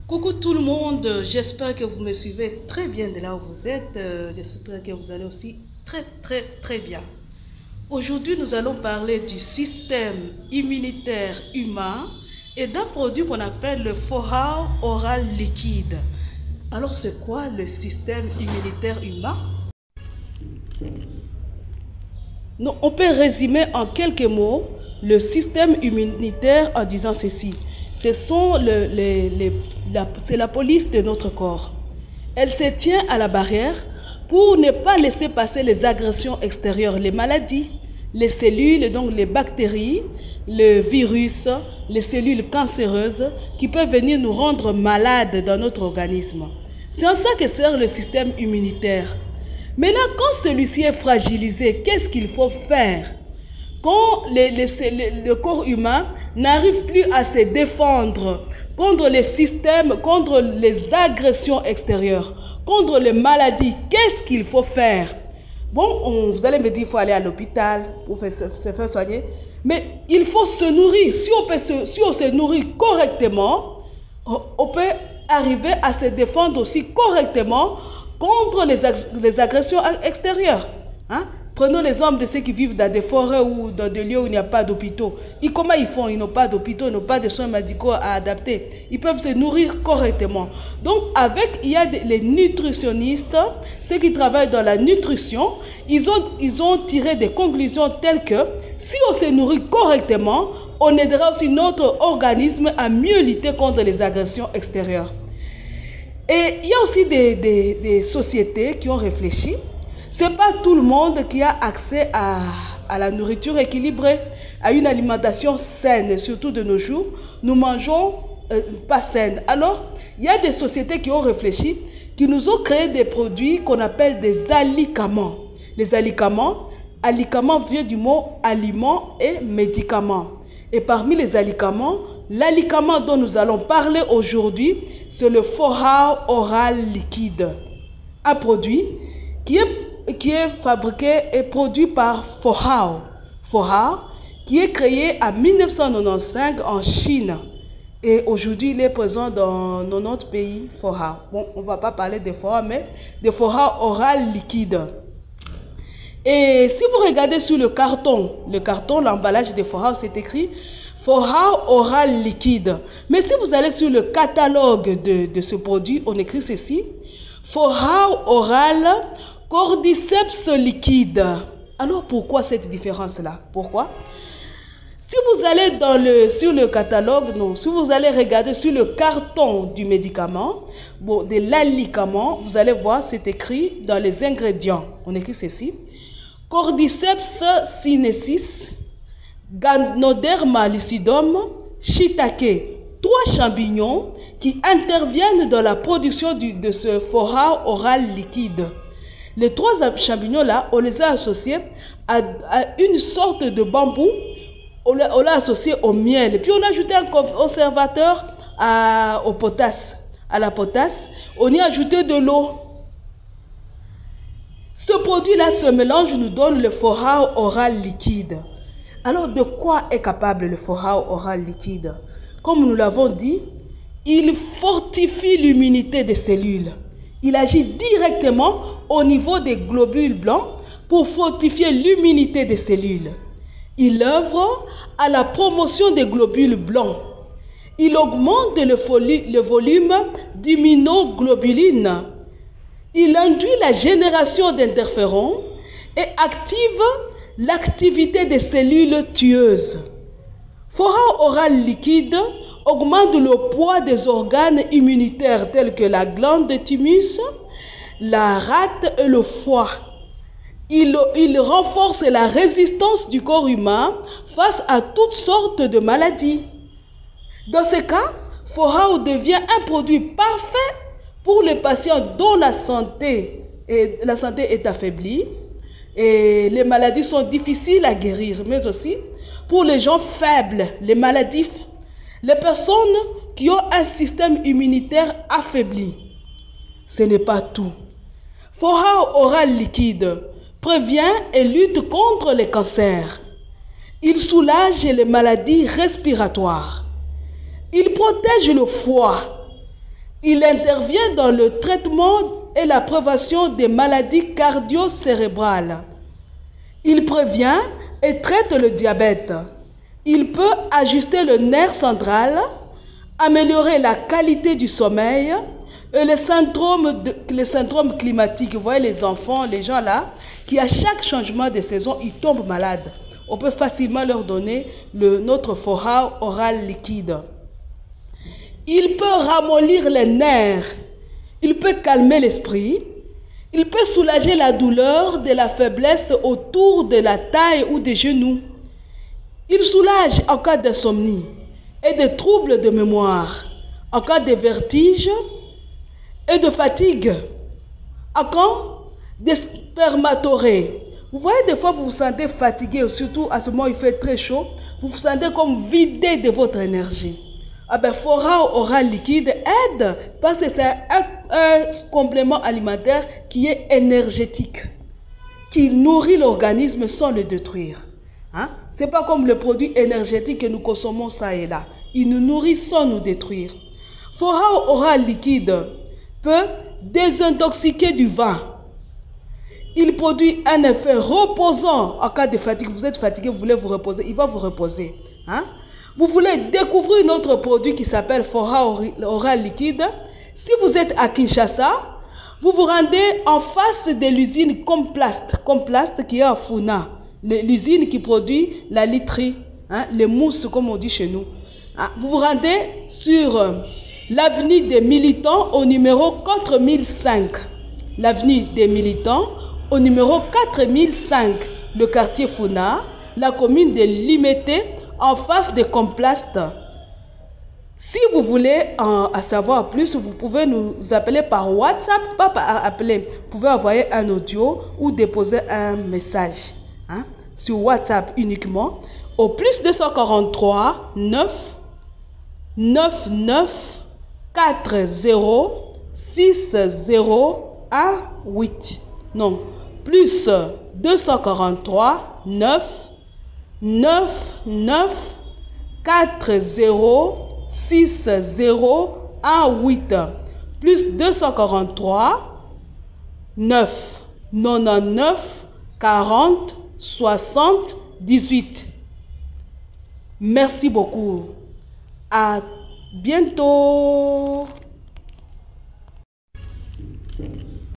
Coucou tout le monde, j'espère que vous me suivez très bien de là où vous êtes. J'espère que vous allez aussi très bien. Aujourd'hui, nous allons parler du système immunitaire humain et d'un produit qu'on appelle le foie oral liquide. Alors, c'est quoi le système immunitaire humain? Non, on peut résumer en quelques mots le système immunitaire en disant ceci. C'est la police de notre corps. Elle se tient à la barrière pour ne pas laisser passer les agressions extérieures, les maladies, les cellules, donc les bactéries, le virus, les cellules cancéreuses qui peuvent venir nous rendre malades dans notre organisme. C'est en ça que sert le système immunitaire. Maintenant, quand celui-ci est fragilisé, qu'est-ce qu'il faut faire? Quand le corps humain n'arrive plus à se défendre contre les systèmes, contre les agressions extérieures, contre les maladies, qu'est-ce qu'il faut faire? Bon, vous allez me dire qu'il faut aller à l'hôpital pour se faire soigner, mais il faut se nourrir. Si on se nourrit correctement, on peut arriver à se défendre aussi correctement contre les agressions extérieures. Prenons l'exemple de ceux qui vivent dans des forêts ou dans des lieux où il n'y a pas d'hôpitaux. Et comment ils font? Ils n'ont pas d'hôpitaux, ils n'ont pas de soins médicaux à adapter. Ils peuvent se nourrir correctement. Donc, il y a les nutritionnistes, ceux qui travaillent dans la nutrition, ils ont tiré des conclusions telles que si on se nourrit correctement, on aidera aussi notre organisme à mieux lutter contre les agressions extérieures. Et il y a aussi des sociétés qui ont réfléchi. Ce n'est pas tout le monde qui a accès à la nourriture équilibrée, à une alimentation saine, surtout de nos jours. Nous mangeons pas saine. Alors, il y a des sociétés qui ont réfléchi, qui nous ont créé des produits qu'on appelle des alicaments. Les alicaments vient du mot aliment et médicament. Et parmi les alicaments, l'alicament dont nous allons parler aujourd'hui, c'est le foie oral liquide. Un produit qui est fabriqué et produit par Fohao. Fohao, qui est créé en 1995 en Chine. Et aujourd'hui, il est présent dans notre pays, Fohao. Bon, on ne va pas parler de Fohao, mais de Fohao oral liquide. Et si vous regardez sur le carton, l'emballage de Fohao, c'est écrit Fohao oral liquide. Mais si vous allez sur le catalogue de ce produit, on écrit ceci, Fohao oral cordyceps liquide. Alors pourquoi cette différence-là? Pourquoi? Si vous allez sur le catalogue, non, si vous allez regarder sur le carton du médicament, de l'alicament, vous allez voir, c'est écrit dans les ingrédients. On écrit ceci. Cordyceps sinensis, Ganoderma lucidum, shiitake. 3 champignons qui interviennent dans la production de ce foie oral liquide. Les 3 champignons-là, on les a associés à une sorte de bambou. On l'a associé au miel. Puis on a ajouté un conservateur à la potasse. On y a ajouté de l'eau. Ce produit-là, ce mélange nous donne le foie oral liquide. Alors, de quoi est capable le foie oral liquide? Comme nous l'avons dit, il fortifie l'immunité des cellules. Il agit directement au niveau des globules blancs pour fortifier l'immunité des cellules. Il œuvre à la promotion des globules blancs. Il augmente le volume d'immunoglobulines. Il induit la génération d'interférons et active l'activité des cellules tueuses. Foie oral liquide augmente le poids des organes immunitaires tels que la glande de thymus, la rate et le foie. Il renforce la résistance du corps humain face à toutes sortes de maladies. Dans ce cas, Fohao devient un produit parfait pour les patients dont la santé est affaiblie et les maladies sont difficiles à guérir, mais aussi pour les gens faibles, les maladies, les personnes qui ont un système immunitaire affaibli. Ce n'est pas tout. Fohao oral liquide prévient et lutte contre les cancers. Il soulage les maladies respiratoires. Il protège le foie. Il intervient dans le traitement et la prévention des maladies cardio-cérébrales. Il prévient et traite le diabète. Il peut ajuster le nerf central, améliorer la qualité du sommeil et les syndromes climatiques. Vous voyez les enfants, les gens là, qui à chaque changement de saison, ils tombent malades. On peut facilement leur donner notre Fohao oral liquide. Il peut ramollir les nerfs. Il peut calmer l'esprit. Il peut soulager la douleur de la faiblesse autour de la taille ou des genoux. Il soulage en cas d'insomnie et de troubles de mémoire, en cas de vertige et de fatigue, en cas de spermatorée. Vous voyez, des fois, vous vous sentez fatigué, surtout à ce moment où il fait très chaud, vous vous sentez comme vidé de votre énergie. Ah ben, Fohao oral liquide aide parce que c'est un complément alimentaire qui est énergétique, qui nourrit l'organisme sans le détruire. Hein? Ce n'est pas comme le produit énergétique que nous consommons ça et là. Il nous nourrit sans nous détruire. Fohao oral liquide peut désintoxiquer du vin. Il produit un effet reposant en cas de fatigue. Vous êtes fatigué, vous voulez vous reposer, il va vous reposer. Hein? Vous voulez découvrir notre produit qui s'appelle Fohao oral liquide. Si vous êtes à Kinshasa, vous vous rendez en face de l'usine Complast qui est à Funa. L'usine qui produit la literie, hein, les mousses comme on dit chez nous. Hein? Vous vous rendez sur l'avenue des Militants au numéro 4005. L'avenue des Militants au numéro 4005, le quartier Funa, la commune de Limete, en face de Complast. Si vous voulez en savoir plus, vous pouvez nous appeler par WhatsApp, pas par appeler. Vous pouvez envoyer un audio ou déposer un message, hein, sur WhatsApp uniquement au plus 243 9 99 40 60 18. Non, plus 243 9 99 40 60 18. Plus 243 9 99 40 60 18. Merci beaucoup. À bientôt.